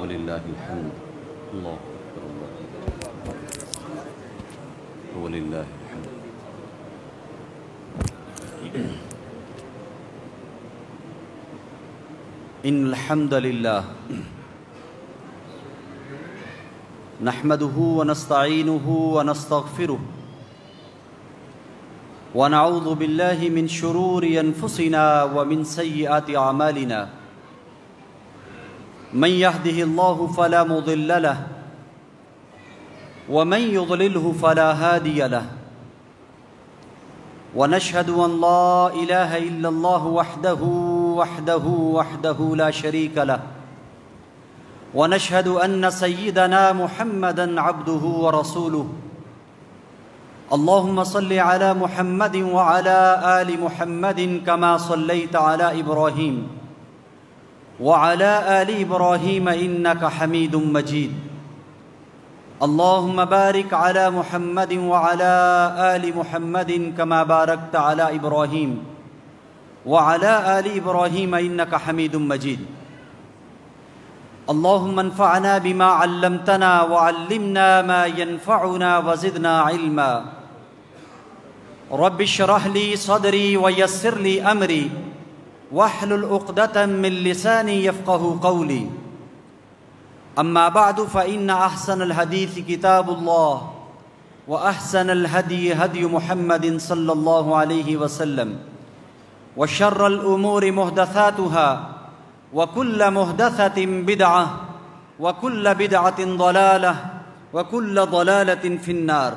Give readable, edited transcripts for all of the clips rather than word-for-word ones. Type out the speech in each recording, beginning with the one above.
وللہ الحمد اللہ اکبر اللہ وللہ الحمد ان الحمد للہ نحمده ونستعینه ونستغفره ونعوذ باللہ من شرور انفسنا ومن سیئات اعمالنا من يهده الله فلا مضل له ومن يضلله فلا هادي له ونشهد أن لا إله إلا الله وحده لا شريك له ونشهد أن سيدنا محمدا عبده ورسوله اللهم صل على محمد وعلى آل محمد كما صليت على إبراهيم وعلى آل إبراهيم إنك حميد مجيد اللهم بارك على محمد وعلى آل محمد كما باركت على إبراهيم وعلى آل إبراهيم إنك حميد مجيد اللهم انفعنا بما علمتنا وعلمنا ما ينفعنا وزدنا علما رب اشرح لي صدري ويسر لي أمري واحلل عقدة من لساني يفقهوا قولي أما بعد فإن أحسن الحديث كتاب الله وأحسن الهدي هدي محمد صلى الله عليه وسلم وشر الأمور محدثاتها وكل محدثة بدعة وكل بدعة ضلالة وكل ضلالة في النار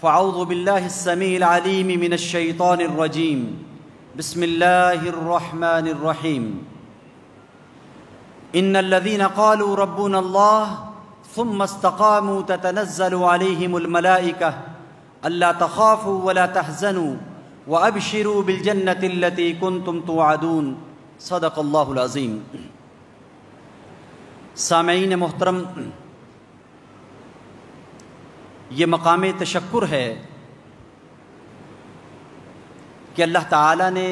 فأعوذ بالله السميع العليم من الشيطان الرجيم بسم الله الرحمن الرحيم إن الذين قالوا ربنا الله ثم استقاموا تتنزل عليهم الملائكة ألا تخافوا ولا تحزنوا وأبشروا بالجنة التي كنتم توعدون صدق اللہ العظیم۔ سامعین محترم، یہ مقام تشکر ہے کہ اللہ تعالیٰ نے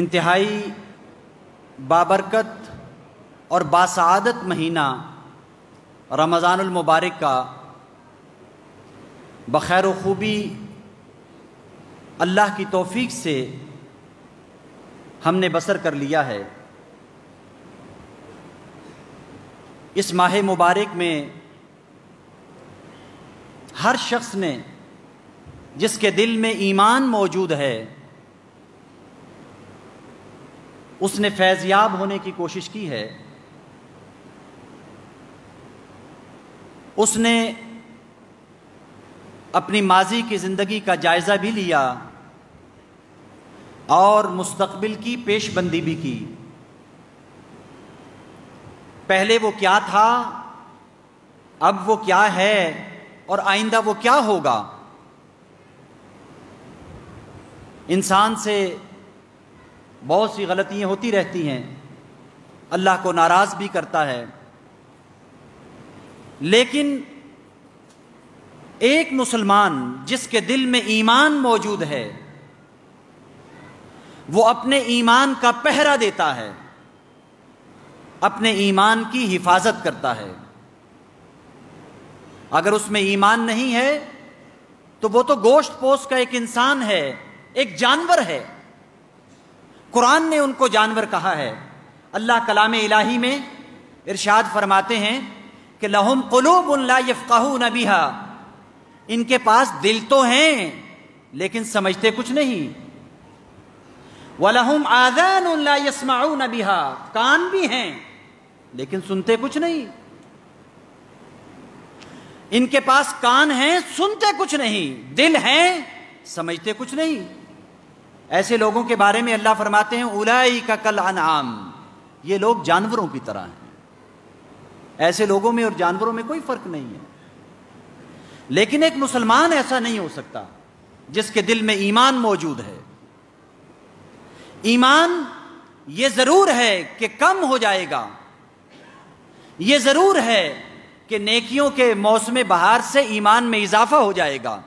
انتہائی بابرکت اور باسعادت مہینہ رمضان المبارک کا بخیر و خوبی اللہ کی توفیق سے ہم نے بسر کر لیا ہے۔ اس ماہ مبارک میں ہر شخص نے، جس کے دل میں ایمان موجود ہے، اس نے فیضیاب ہونے کی کوشش کی ہے۔ اس نے اپنی ماضی کی زندگی کا جائزہ بھی لیا اور مستقبل کی پیش بندی بھی کی۔ پہلے وہ کیا تھا، اب وہ کیا ہے، اور آئندہ وہ کیا ہوگا۔ انسان سے بہت سی غلطیاں ہوتی رہتی ہیں، اللہ کو ناراض بھی کرتا ہے، لیکن ایک مسلمان جس کے دل میں ایمان موجود ہے، وہ اپنے ایمان کا پہرا دیتا ہے، اپنے ایمان کی حفاظت کرتا ہے۔ اگر اس میں ایمان نہیں ہے تو وہ تو گوشت پوش کا ایک انسان ہے، ایک جانور ہے۔ قرآن نے ان کو جانور کہا ہے۔ اللہ کلام الہی میں ارشاد فرماتے ہیں کہ لَهُمْ قُلُوبٌ لَا يَفْقَهُونَ بِهَا، ان کے پاس دل تو ہیں لیکن سمجھتے کچھ نہیں۔ وَلَهُمْ آذَانٌ لَا يَسْمَعُونَ بِهَا، کان بھی ہیں لیکن سنتے کچھ نہیں۔ ان کے پاس کان ہیں، سنتے کچھ نہیں، دل ہیں، سمجھتے کچھ نہیں۔ ایسے لوگوں کے بارے میں اللہ فرماتے ہیں اولئک کالانعام، یہ لوگ جانوروں کی طرح ہیں۔ ایسے لوگوں میں اور جانوروں میں کوئی فرق نہیں ہے۔ لیکن ایک مسلمان ایسا نہیں ہو سکتا جس کے دل میں ایمان موجود ہے۔ ایمان یہ ضرور ہے کہ کم ہو جائے گا، یہ ضرور ہے کہ نیکیوں کے موسم بہار سے ایمان میں اضافہ ہو جائے گا،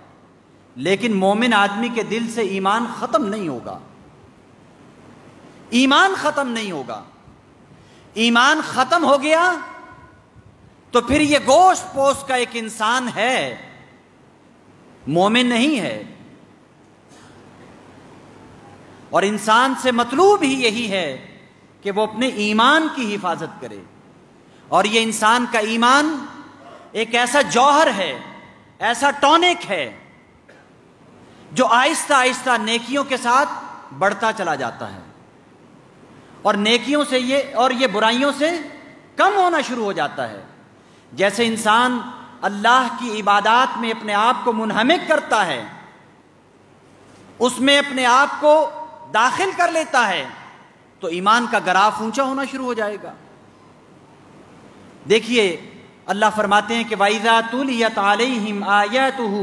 لیکن مومن آدمی کے دل سے ایمان ختم نہیں ہوگا۔ ایمان ختم نہیں ہوگا۔ ایمان ختم ہو گیا تو پھر یہ گوشت پوست کا ایک انسان ہے، مومن نہیں ہے۔ اور انسان سے مطلوب ہی یہی ہے کہ وہ اپنے ایمان کی حفاظت کرے، اور یہ انسان کا ایمان ایک ایسا جوہر ہے، ایسا ٹونک ہے جو آہستہ آہستہ نیکیوں کے ساتھ بڑھتا چلا جاتا ہے، اور نیکیوں سے یہ برائیوں سے کم ہونا شروع ہو جاتا ہے۔ جیسے انسان اللہ کی عبادات میں اپنے آپ کو منہمک کرتا ہے، اس میں اپنے آپ کو داخل کر لیتا ہے، تو ایمان کا گراف اونچا ہونا شروع ہو جائے گا۔ دیکھیے اللہ فرماتے ہیں کہ وَإِذَا تُلِيَتْ عَلَيْهِمْ آيَاتُهُ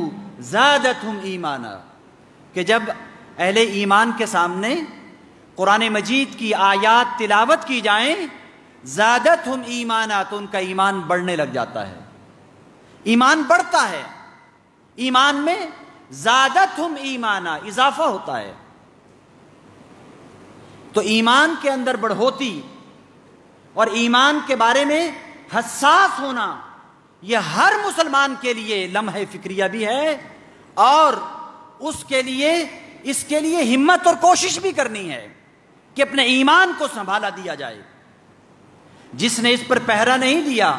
زَادَتْهُمْ إِيمَانًا، کہ جب اہل ایمان کے سامنے قرآن مجید کی آیات تلاوت کی جائیں، زادتہم ایمانا، تو ان کا ایمان بڑھنے لگ جاتا ہے، ایمان بڑھتا ہے، ایمان میں زادتہم ایمانا اضافہ ہوتا ہے۔ تو ایمان کے اندر بڑھوتی اور ایمان کے بارے میں حساس ہونا یہ ہر مسلمان کے لیے لمحہ فکریہ بھی ہے، اور اس کے لیے ہمت اور کوشش بھی کرنی ہے کہ اپنے ایمان کو سنبھالا دیا جائے۔ جس نے اس پر پہرا نہیں دیا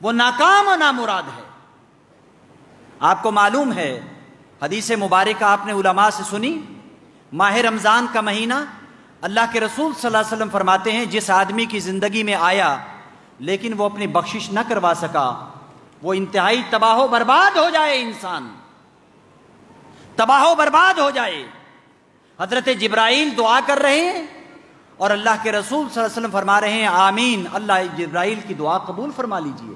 وہ ناکام و نامراد ہے۔ آپ کو معلوم ہے، حدیث مبارکہ آپ نے علماء سے سنی، ماہ رمضان کا مہینہ، اللہ کے رسول صلی اللہ علیہ وسلم فرماتے ہیں جس آدمی کی زندگی میں آیا لیکن وہ اپنی بخشش نہ کروا سکا، وہ انتہائی تباہ و برباد ہو جائے، انسان تباہ و برباد ہو جائے۔ حضرت جبرائیل دعا کر رہے ہیں اور اللہ کے رسول صلی اللہ علیہ وسلم فرما رہے ہیں آمین، اللہ جبرائیل کی دعا قبول فرما لیجئے۔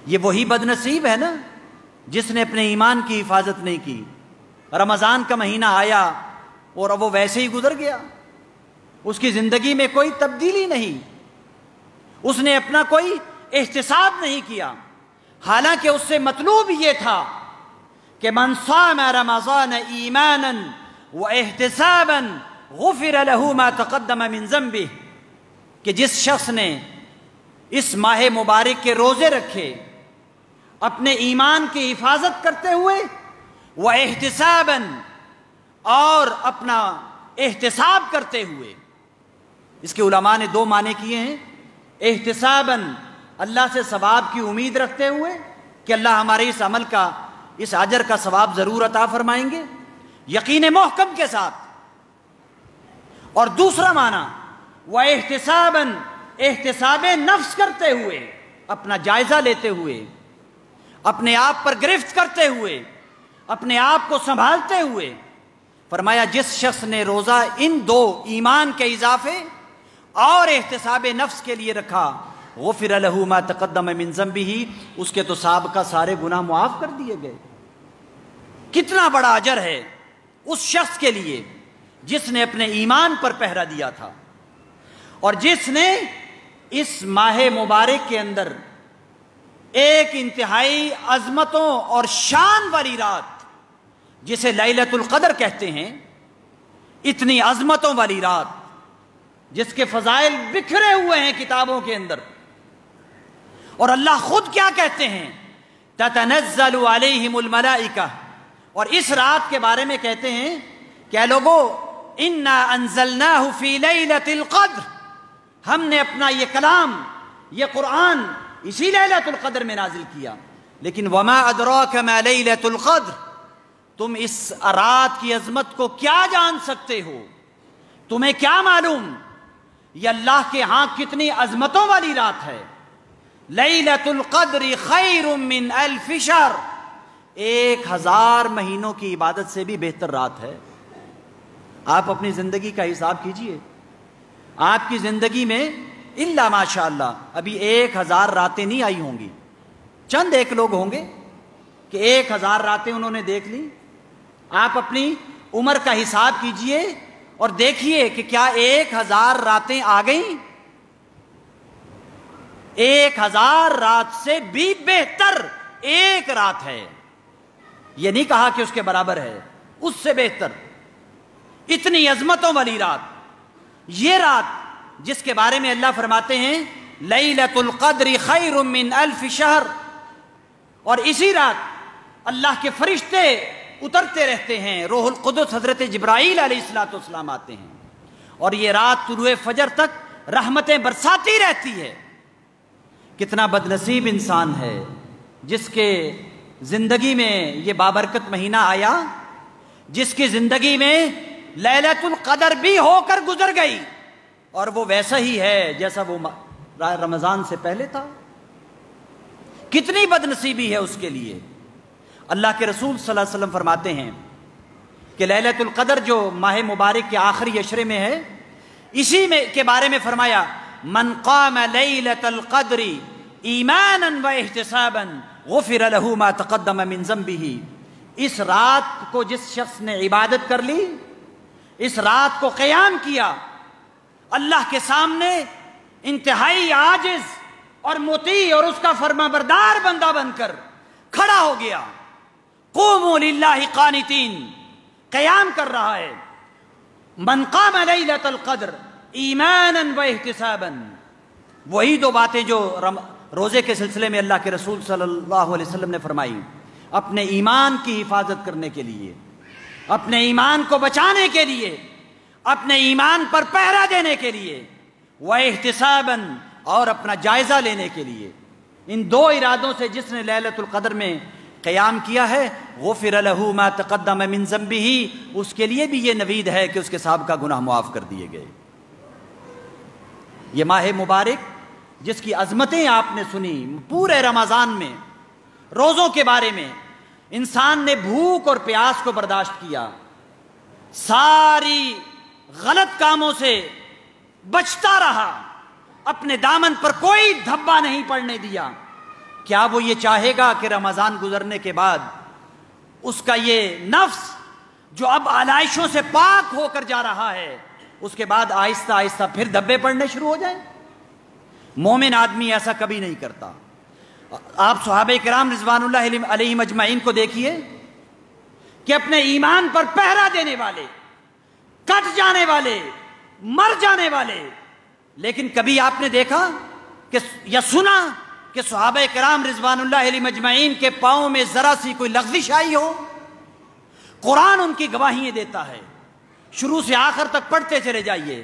یہ وہی بد نصیب ہے نا جس نے اپنے ایمان کی حفاظت نہیں کی۔ رمضان کا مہینہ آیا اور وہ ویسے ہی گزر گیا، اس کی زندگی میں کوئی تبدیلی نہیں، اس نے اپنا کوئی احتساب نہیں کیا، حالانکہ اس سے مطلوب یہ تھا کہ من صام رمضان ایمانا واحتسابا غفر له ما تقدم من ذنبه، کہ جس شخص نے اس ماہ مبارک کے روزے رکھے اپنے ایمان کی حفاظت کرتے ہوئے، واحتسابا، اور اپنا احتساب کرتے ہوئے، اس کے علماء نے دو معنی کیے ہیں۔ احتسابا، اللہ سے ثواب کی امید رکھتے ہوئے کہ اللہ ہمارے اس عمل کا، اس اجر کا ثواب ضرور عطا فرمائیں گے، یقین محکم کے ساتھ۔ اور دوسرا معنی واحتسابا، احتساب نفس کرتے ہوئے، اپنا جائزہ لیتے ہوئے، اپنے آپ پر گرفت کرتے ہوئے، اپنے آپ کو سنبھالتے ہوئے۔ فرمایا جس شخص نے روزہ ان دو، ایمان کے اضافے اور احتساب نفس کے لیے رکھا، غفر له ما تقدم من ذنبه، اس کے تو سابقہ سارے گناہ معاف کر دیے گئے۔ کتنا بڑا اجر ہے اس شخص کے لیے جس نے اپنے ایمان پر پہرا دیا تھا، اور جس نے اس ماہ مبارک کے اندر ایک انتہائی عظمتوں اور شان والی رات، جسے لیلۃ القدر کہتے ہیں، اتنی عظمتوں والی رات جس کے فضائل بکھرے ہوئے ہیں کتابوں کے اندر، اور اللہ خود کیا کہتے ہیں، تتنزل علیہم الملائکہ، اور اس رات کے بارے میں کہتے ہیں کہ اے لوگو انا انزلناہ فی لیلۃ القدر، ہم نے اپنا یہ کلام، یہ قرآن اسی لیلۃ القدر میں نازل کیا۔ لیکن وما ادراک ما لیلۃ القدر، تم اس رات کی عظمت کو کیا جان سکتے ہو، تمہیں کیا معلوم یہ اللہ کے ہاں کتنی عظمتوں والی رات ہے۔ لیلۃ القدر خیر من الف شہر، 1000 مہینوں کی عبادت سے بھی بہتر رات ہے۔ آپ اپنی زندگی کا حساب کیجئے، آپ کی زندگی میں الا ماشاء اللہ ابھی 1000 راتیں نہیں آئی ہوں گی، چند ایک لوگ ہوں گے کہ 1000 راتیں انہوں نے دیکھ لی۔ آپ اپنی عمر کا حساب کیجئے اور دیکھیے کہ کیا 1000 راتیں آ گئیں؟ 1000 رات سے بھی بہتر ایک رات ہے، یہ نہیں کہا کہ اس کے برابر ہے، اس سے بہتر، اتنی عظمتوں والی رات۔ یہ رات جس کے بارے میں اللہ فرماتے ہیں لیلۃ القدر خیر من الف شہر، اور اسی رات اللہ کے فرشتے اترتے رہتے ہیں، روح القدس حضرت جبرائیل علیہ السلام آتے ہیں، اور یہ رات طلوع فجر تک رحمتیں برساتی رہتی ہے۔ کتنا بدنصیب انسان ہے جس کے زندگی میں یہ بابرکت مہینہ آیا، جس کی زندگی میں لیلۃ القدر بھی ہو کر گزر گئی اور وہ ویسا ہی ہے جیسا وہ رمضان سے پہلے تھا۔ کتنی بدنصیبی ہے اس کے لیے۔ اللہ کے رسول صلی اللہ علیہ وسلم فرماتے ہیں کہ لیلۃ القدر جو ماہ مبارک کے آخری عشرے میں ہے، اسی میں کے بارے میں فرمایا من قام لیلۃ القدر ایمانا واحتسابا غفر له ما تقدم من ذنبه، اس رات کو جس شخص نے عبادت کر لی، اس رات کو قیام کیا، اللہ کے سامنے انتہائی عاجز اور مطیع اور اس کا فرما بردار بندہ بن کر کھڑا ہو گیا، قوموا للہ قانتین، قیام کر رہا ہے، من قام لیلۃ القدر ایمانا واحتسابا، وہی دو باتیں جو روزے کے سلسلے میں اللہ کے رسول صلی اللہ علیہ وسلم نے فرمائی، اپنے ایمان کی حفاظت کرنے کے لیے، اپنے ایمان کو بچانے کے لیے، اپنے ایمان پر پہرا دینے کے لیے، واحتسابا، اور اپنا جائزہ لینے کے لیے۔ ان دو ارادوں سے جس نے لیلۃ القدر میں قیام کیا ہے، غفر له ما تقدم من ذنبه، اس کے لیے بھی یہ نوید ہے کہ اس کے سابقہ گناہ معاف کر دیے گئے۔ یہ ماہ مبارک جس کی عظمتیں آپ نے سنی، پورے رمضان میں روزوں کے بارے میں انسان نے بھوک اور پیاس کو برداشت کیا، ساری غلط کاموں سے بچتا رہا، اپنے دامن پر کوئی دھبا نہیں پڑنے دیا۔ کیا وہ یہ چاہے گا کہ رمضان گزرنے کے بعد اس کا یہ نفس جو اب آلائشوں سے پاک ہو کر جا رہا ہے، اس کے بعد آہستہ آہستہ پھر دھبے پڑنے شروع ہو جائیں؟ مومن آدمی ایسا کبھی نہیں کرتا۔ آپ صحابہ کرام رضوان اللہ علیہم اجمعین کو دیکھیے کہ اپنے ایمان پر پہرا دینے والے، کٹ جانے والے، مر جانے والے، لیکن کبھی آپ نے دیکھا کہ یا سنا کہ صحابہ کرام رضوان اللہ علیہم اجمعین کے پاؤں میں ذرا سی کوئی لغزش آئی ہو؟ قرآن ان کی گواہیاں دیتا ہے، شروع سے آخر تک پڑھتے چلے جائیے۔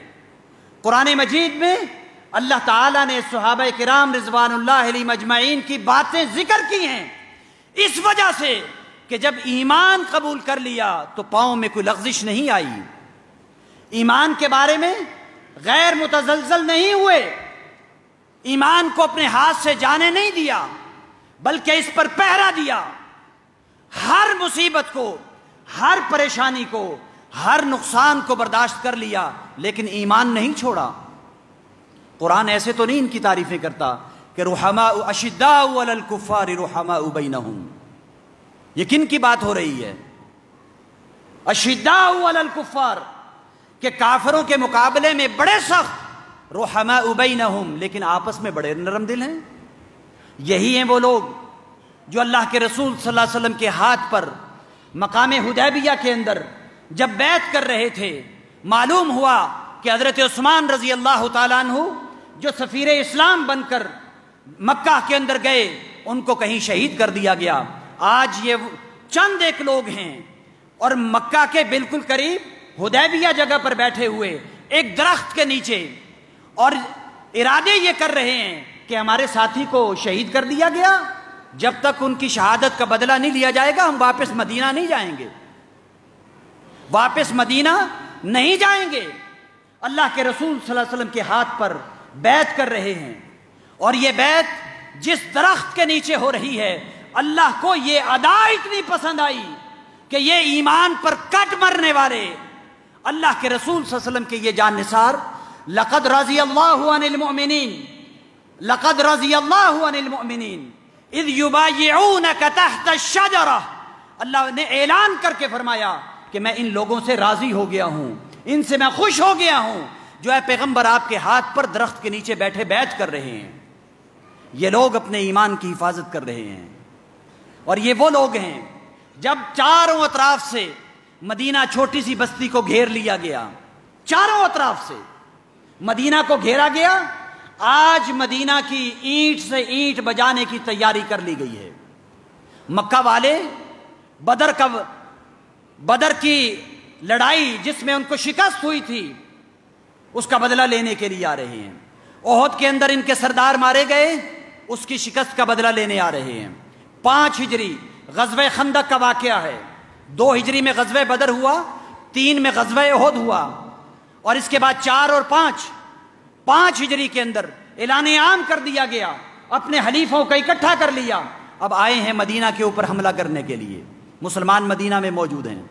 قرآن مجید میں اللہ تعالیٰ نے صحابہ کرام رضوان اللہ علیہم اجمعین کی باتیں ذکر کی ہیں، اس وجہ سے کہ جب ایمان قبول کر لیا تو پاؤں میں کوئی لغزش نہیں آئی، ایمان کے بارے میں غیر متزلزل نہیں ہوئے، ایمان کو اپنے ہاتھ سے جانے نہیں دیا، بلکہ اس پر پہرا دیا، ہر مصیبت کو، ہر پریشانی کو، ہر نقصان کو برداشت کر لیا، لیکن ایمان نہیں چھوڑا۔ قرآن ایسے تو نہیں ان کی تعریفیں کرتا کہ رحماء اشداء علی الکفار رحماء بینہم، یہ کن کی بات ہو رہی ہے؟ اشداء علی الکفار، کہ کافروں کے مقابلے میں بڑے سخت، رحماء بینہم، لیکن آپس میں بڑے نرم دل ہیں۔ یہی ہیں وہ لوگ جو اللہ کے رسول صلی اللہ علیہ وسلم کے ہاتھ پر مقام حدیبیہ کے اندر جب بیعت کر رہے تھے، معلوم ہوا کہ حضرت عثمان رضی اللہ تعالیٰ عنہ جو سفیر اسلام بن کر مکہ کے اندر گئے، ان کو کہیں شہید کر دیا گیا۔ آج یہ چند ایک لوگ ہیں اور مکہ کے بالکل قریب حدیبیہ جگہ پر بیٹھے ہوئے ایک درخت کے نیچے، اور ارادے یہ کر رہے ہیں کہ ہمارے ساتھی کو شہید کر دیا گیا، جب تک ان کی شہادت کا بدلہ نہیں لیا جائے گا ہم واپس مدینہ نہیں جائیں گے، واپس مدینہ نہیں جائیں گے۔ اللہ کے رسول صلی اللہ علیہ وسلم کے ہاتھ پر بیعت کر رہے ہیں، اور یہ بیعت جس درخت کے نیچے ہو رہی ہے، اللہ کو یہ ادا اتنی پسند آئی کہ یہ ایمان پر کٹ مرنے والے اللہ کے رسول صلی اللہ علیہ وسلم کے یہ جان نثار، لقد رضی اللہ عن المؤمنین، لقد رضی اللہ عن المؤمنین اذ یبایعونک تحت الشجرہ، اللہ نے اعلان کر کے فرمایا کہ میں ان لوگوں سے راضی ہو گیا ہوں، ان سے میں خوش ہو گیا ہوں جو اے پیغمبر آپ کے ہاتھ پر درخت کے نیچے بیٹھے بیعت کر رہے ہیں۔ یہ لوگ اپنے ایمان کی حفاظت کر رہے ہیں، اور یہ وہ لوگ ہیں جب چاروں اطراف سے مدینہ چھوٹی سی بستی کو گھیر لیا گیا، چاروں اطراف سے مدینہ کو گھیرا گیا، آج مدینہ کی اینٹ سے اینٹ بجانے کی تیاری کر لی گئی ہے۔ مکہ والے بدر کی لڑائی جس میں ان کو شکست ہوئی تھی اس کا بدلہ لینے کے لیے آ رہے ہیں۔ احد کے اندر ان کے سردار مارے گئے، اس کی شکست کا بدلہ لینے آ رہے ہیں۔ 5 ہجری غزوہ خندق کا واقعہ ہے، 2 ہجری میں غزوہ بدر ہوا، 3 میں غزوہ احد ہوا، اور اس کے بعد 4 اور 5 ہجری کے اندر اعلان عام کر دیا گیا، اپنے حلیفوں کو اکٹھا کر لیا، اب آئے ہیں مدینہ کے اوپر حملہ کرنے کے لیے۔ مسلمان مدینہ میں موجود ہیں،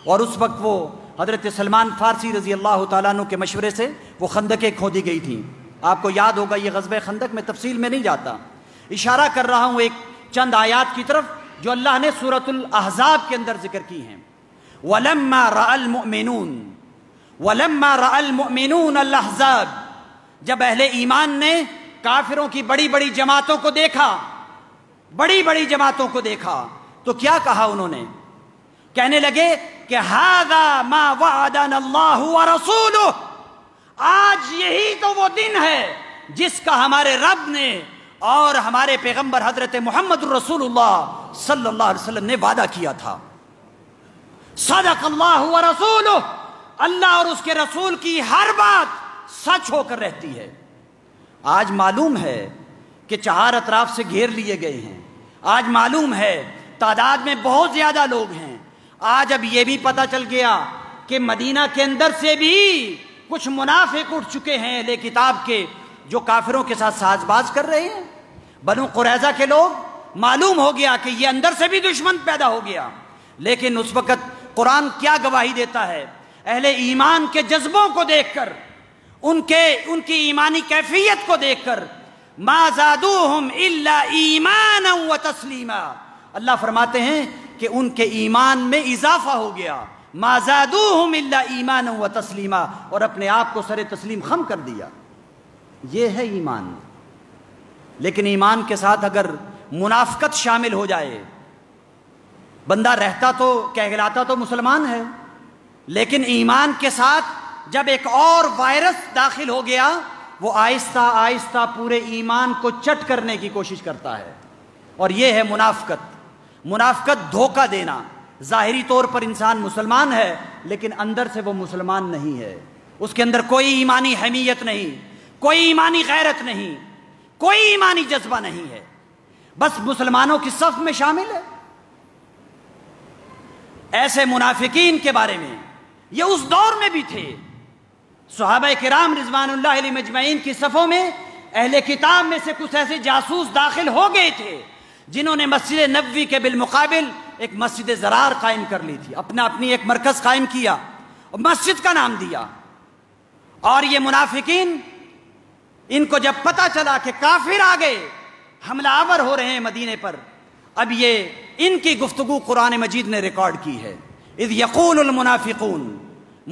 اور اس وقت وہ حضرت سلمان فارسی رضی اللہ تعالیٰ عنہ کے مشورے سے وہ خندقیں کھودی گئی تھیں۔ آپ کو یاد ہوگا، یہ غزوہ خندق میں تفصیل میں نہیں جاتا، اشارہ کر رہا ہوں ایک چند آیات کی طرف جو اللہ نے سورۃ الاحزاب کے اندر ذکر کی ہیں۔ وَلَمَّا رَأَى الْمُؤْمِنُونَ الْأَحْزَابَ، جب اہل ایمان نے کافروں کی بڑی بڑی جماعتوں کو دیکھا تو کیا کہا انہوں نے؟ کہنے لگے کہ هَذَا مَا وَعَدَنَا اللَّهُ وَرَسُولُهُ، آج یہی تو وہ دن ہے جس کا ہمارے رب نے اور ہمارے پیغمبر حضرت محمد رسول اللہ صلی اللہ علیہ وسلم نے وعدہ کیا تھا۔ صدق اللہ ورسولہ، اللہ اور اس کے رسول کی ہر بات سچ ہو کر رہتی ہے۔ آج معلوم ہے کہ 4 اطراف سے گھیر لیے گئے ہیں، آج معلوم ہے تعداد میں بہت زیادہ لوگ ہیں، آج اب یہ بھی پتہ چل گیا کہ مدینہ کے اندر سے بھی کچھ منافق اٹھ چکے ہیں اہل کتاب کے، جو کافروں کے ساتھ ساز باز کر رہے ہیں۔ بنو قریظہ کے لوگ، معلوم ہو گیا کہ یہ اندر سے بھی دشمن پیدا ہو گیا، لیکن اس وقت قرآن کیا گواہی دیتا ہے؟ اہل ایمان کے جذبوں کو دیکھ کر، ان کی ایمانی کیفیت کو دیکھ کر، ما زادوہم الا ایمانا و تسلیما، اللہ فرماتے ہیں کہ ان کے ایمان میں اضافہ ہو گیا، ما زادوہم الا ایمانا و تسلیما، اور اپنے آپ کو سر تسلیم خم کر دیا۔ یہ ہے ایمان۔ لیکن ایمان کے ساتھ اگر منافقت شامل ہو جائے، بندہ رہتا تو کہلاتا تو مسلمان ہے، لیکن ایمان کے ساتھ جب ایک اور وائرس داخل ہو گیا، وہ آہستہ آہستہ پورے ایمان کو چٹ کرنے کی کوشش کرتا ہے، اور یہ ہے منافقت۔ منافقت دھوکہ دینا، ظاہری طور پر انسان مسلمان ہے لیکن اندر سے وہ مسلمان نہیں ہے، اس کے اندر کوئی ایمانی حمیت نہیں، کوئی ایمانی غیرت نہیں، کوئی ایمانی جذبہ نہیں ہے، بس مسلمانوں کی صف میں شامل ہے۔ ایسے منافقین کے بارے میں یہ اس دور میں بھی تھے۔ صحابہ کرام رضوان اللہ علیہ مجمعین کی صفوں میں اہل کتاب میں سے کچھ ایسے جاسوس داخل ہو گئے تھے جنہوں نے مسجد نبوی کے بالمقابل ایک مسجد زرار قائم کر لی تھی، اپنی ایک مرکز قائم کیا اور مسجد کا نام دیا۔ اور یہ منافقین، ان کو جب پتہ چلا کہ کافر آ گئے، حملہ آور ہو رہے ہیں مدینے پر، اب یہ ان کی گفتگو قرآن مجید نے ریکارڈ کی ہے۔ اذ یقول المنافقون،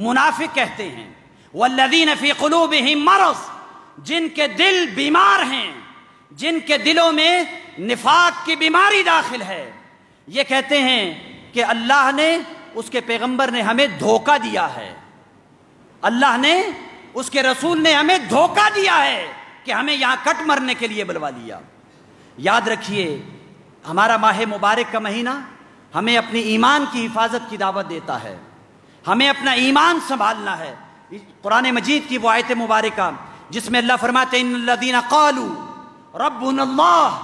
منافق کہتے ہیں، والذین فی قلوبہم مرض، جن کے دل بیمار ہیں، جن کے دلوں میں نفاق کی بیماری داخل ہے، یہ کہتے ہیں کہ اللہ نے، اس کے پیغمبر نے ہمیں دھوکہ دیا ہے، اللہ نے، اس کے رسول نے ہمیں دھوکہ دیا ہے کہ ہمیں یہاں کٹ مرنے کے لیے بلوا لیا۔ یاد رکھیے، ہمارا ماہ مبارک کا مہینہ ہمیں اپنی ایمان کی حفاظت کی دعوت دیتا ہے، ہمیں اپنا ایمان سنبھالنا ہے۔ قرآن مجید کی وہ آیت مبارکہ جس میں اللہ فرماتے ہیں ان الذین قالوا ربنا اللہ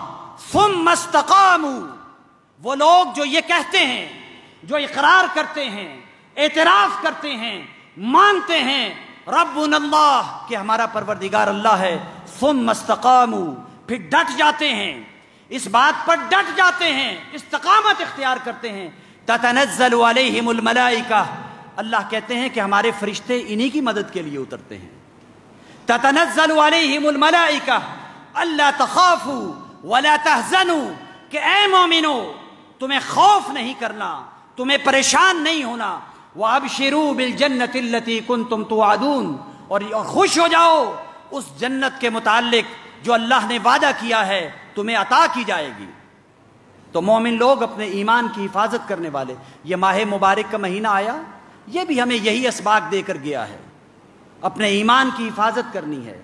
ثم استقاموا، وہ لوگ جو یہ کہتے ہیں، جو اقرار کرتے ہیں، اعتراف کرتے ہیں، مانتے ہیں ربنا اللہ کہ ہمارا پروردگار اللہ ہے، ثم استقاموا، پھر ڈٹ جاتے ہیں، اس بات پر ڈٹ جاتے ہیں، استقامت اختیار کرتے ہیں، تتنزل علیہم الملائکہ، اللہ کہتے ہیں کہ ہمارے فرشتے انہی کی مدد کے لیے اترتے ہیں۔ تتنزل علیہم الملائکہ الا تخافوا ولا تحزنوا، کہ اے مومنو تمہیں خوف نہیں کرنا، تمہیں پریشان نہیں ہونا، وابشروا بالجنۃ التی کنتم توعدون، اور خوش ہو جاؤ اس جنت کے متعلق جو اللہ نے وعدہ کیا ہے تمہیں عطا کی جائے گی۔ تو مومن لوگ اپنے ایمان کی حفاظت کرنے والے، یہ ماہ مبارک کا مہینہ آیا، یہ بھی ہمیں یہی اسباق دے کر گیا ہے۔ اپنے ایمان کی حفاظت کرنی ہے۔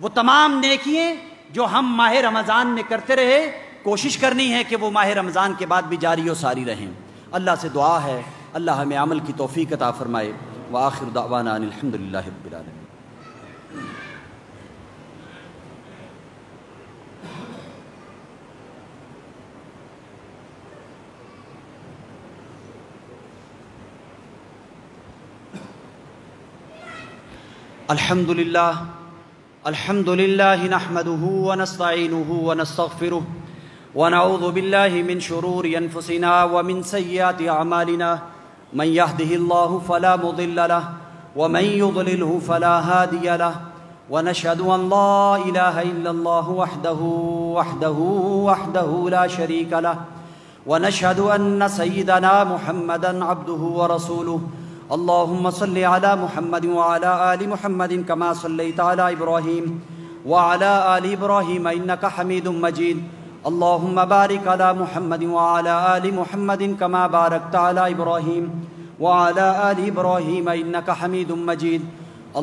وہ تمام نیکییں جو ہم ماہ رمضان میں کرتے رہے، کوشش کرنی ہے کہ وہ ماہ رمضان کے بعد بھی جاری و ساری رہیں۔ اللہ سے دعا ہے اللہ ہمیں عمل کی توفیق عطا فرمائے۔ وآخر دعوانا ان الحمدللہ رب العالمین۔ الحمد لله نحمده ونستعينه ونستغفره ونعوذ بالله من شرور أنفسنا ومن سيئات أعمالنا من يهده الله فلا مضل له ومن يضلله فلا هادي له ونشهد أن لا إله إلا الله وحده لا شريك له ونشهد أن سيدنا محمدا عبده ورسوله اللهم صل على محمد وعلى آل محمد كما صليت على إبراهيم وعلى آل إبراهيم إنك حميد مجيد اللهم بارك على محمد وعلى آل محمد كما باركت على إبراهيم وعلى آل إبراهيم إنك حميد مجيد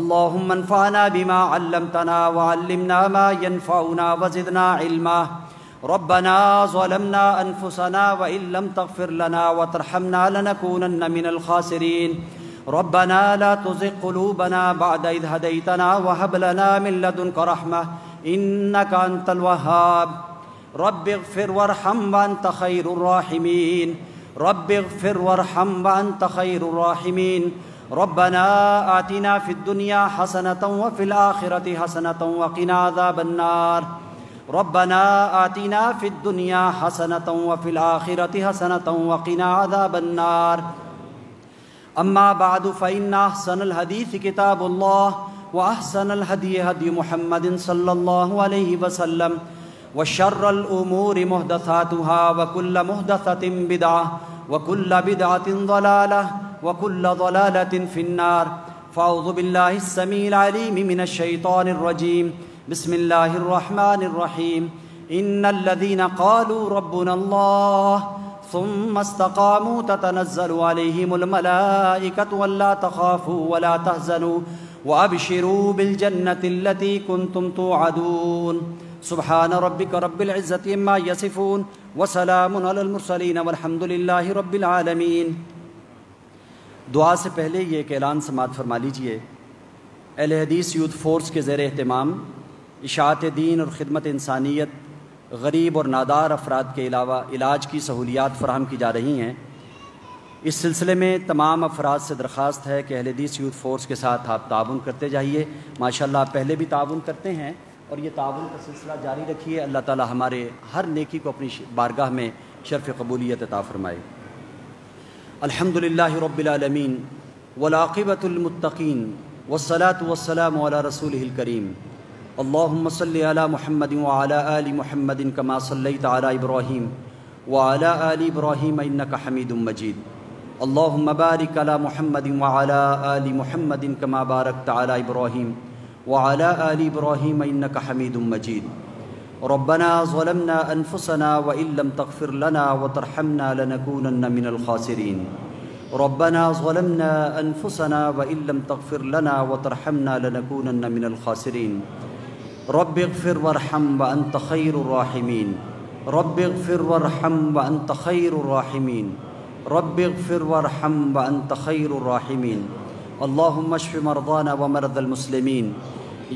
اللهم انفعنا بما علمتنا وعلمنا ما ينفعنا وزدنا علما ربنا ظلمنا أنفسنا وإن لم تغفر لنا وترحمنا لنكونن من الخاسرين ربنا لا تزغ قلوبنا بعد إذ هديتنا وهب لنا من لدنك رحمة إنك أنت الوهاب رب اغفر وارحم وأنت خير الراحمين رب اغفر وارحم وأنت خير الراحمين ربنا آتنا في الدنيا حسنة وفي الآخرة حسنة وقنا عذاب النار ربنا آتنا في الدنيا حسنة وفي الآخرة حسنة وقنا عذاب النار أما بعد فإن أحسن الحديث كتاب الله وأحسن الهدي هدي محمد صلى الله عليه وسلم وشر الأمور محدثاتها وكل محدثة بدعة وكل بدعة ضلالة وكل ضلالة في النار فأعوذ بالله السميع العليم من الشيطان الرجيم بسم الله الرحمن الرحيم إن الذين قالوا ربنا الله ثم استقاموا تتنزل عليهم الملائكة ألا تخافوا ولا تحزنوا وأبشروا بالجنة التي كنتم توعدون سبحان ربك رب العزة عما يصفون وسلام على المرسلين والحمد لله رب العالمين۔ دعا سے پہلے یہ ایک اعلان سماعت فرما لیجئے۔ اہل حدیث یوتھ فورس کے زیر اہتمام اشاعت دین اور خدمت انسانیت غریب اور نادار افراد کے علاوہ علاج کی سہولیات فراہم کی جا رہی ہیں۔ اس سلسلے میں تمام افراد سے درخواست ہے کہ اہل حدیث یوتھ فورس کے ساتھ آپ تعاون کرتے جائیے۔ ماشاءاللہ آپ پہلے بھی تعاون کرتے ہیں اور یہ تعاون کا سلسلہ جاری رکھیے۔ اللہ تعالی ہمارے ہر نیکی کو اپنی بارگاہ میں شرف قبولیت عطا فرمائے۔ الحمدللہ رب العالمین والعاقبۃ للمتقین والصلاة والسلام علی رسولہ الکریم اللہم صلی علی محمد وعلی آل محمد کما صلیت علی ابراہیم وعلی آل ابراہیم انک حمید مجید اللہم بارک علی محمد وعلی آل محمد کما بارکت علی ابراہیم وعلی آل ابراہیم انک حمید مجید ربنا ظلمنا انفسنا وإن لم تغفر لنا وترحمنا لنكونن من الخاسرین ربنا ظلمنا انفسنا وإن لم تغفر لنا وترحمنا لنكونن من الخاسرین رب اغفر وارحم وأنت خير الراحمين رب اغفر وارحم وأنت خير الراحمين رب اغفر وارحم وأنت خير الراحمين اللهم اشف مرضانا ومرضى المسلمين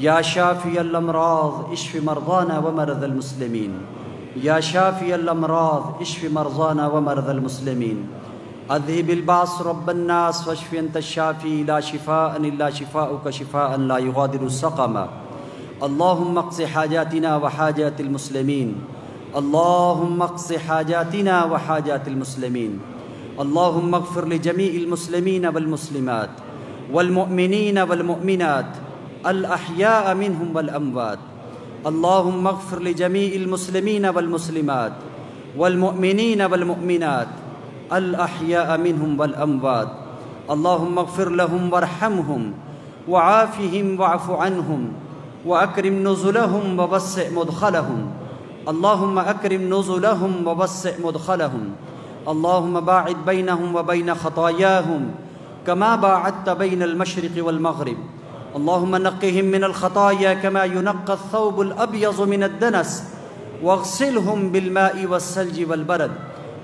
يا شافي الأمراض اشف مرضانا ومرضى المسلمين يا شافي الأمراض اشف مرضانا ومرضى المسلمين اذهب الباس رب الناس واشف أنت الشافي لا شفاء إلا شفاؤك شفاء لا يغادر سقما اللهم اقض حاجاتنا وحاجات المسلمين اللهم اقض حاجاتنا وحاجات المسلمين اللهم اغفر لجميع المسلمين والمسلمات والمؤمنين والمؤمنات الأحياء منهم والأموات اللهم اغفر لجميع المسلمين والمسلمات والمؤمنين والمؤمنات الأحياء منهم والأموات اللهم اغفر لهم وارحمهم وعافهم واعف عنهم وأكرم نزلهم ووسع مدخلهم اللهم أكرم نزلهم ووسع مدخلهم اللهم باعد بينهم وبين خطاياهم كما باعدت بين المشرق والمغرب اللهم نقهم من الخطايا كما ينقى الثوب الأبيض من الدنس، واغسلهم بالماء والثلج والبرد،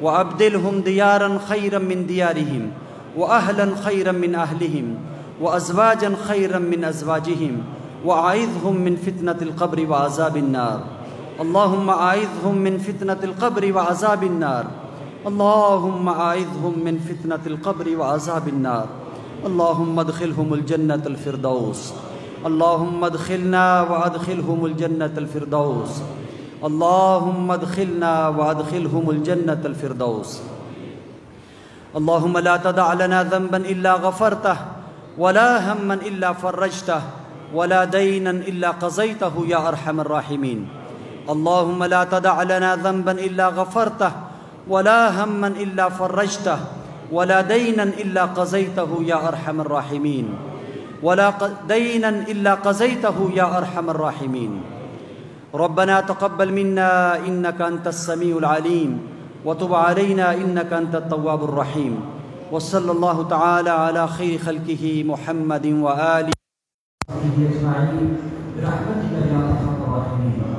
وأبدلهم ديارا خيرا من ديارهم، وأهلا خيرا من أهلهم، وأزواجا خيرا من أزواجهم، وأعذهم من فتنة القبر وعذاب النار. اللهم أعذهم من فتنة القبر وعذاب النار. اللهم أعذهم من فتنة القبر وعذاب النار. اللهم ادخلهم الجنة الفردوس. اللهم ادخلنا وادخلهم الجنة الفردوس. اللهم ادخلنا وادخلهم الجنة الفردوس. اللهم لا تدع لنا ذنبا إلا غفرته، ولا هما إلا فرجته، ولا دينا إلا قضيته يا أرحم الراحمين. اللهم لا تدع لنا ذنبا إلا غفرته، ولا هما إلا فرجته، ولا دينا إلا قضيته يا أرحم الراحمين، ولا دينا إلا قضيته يا أرحم الراحمين. ربنا تقبل منا إنك أنت السميع العليم، وتب علينا إنك أنت التواب الرحيم. وصلى الله تعالى على خير خلقه محمد وآله وصحبه أجمعين برحمتك يا أرحم الراحمين.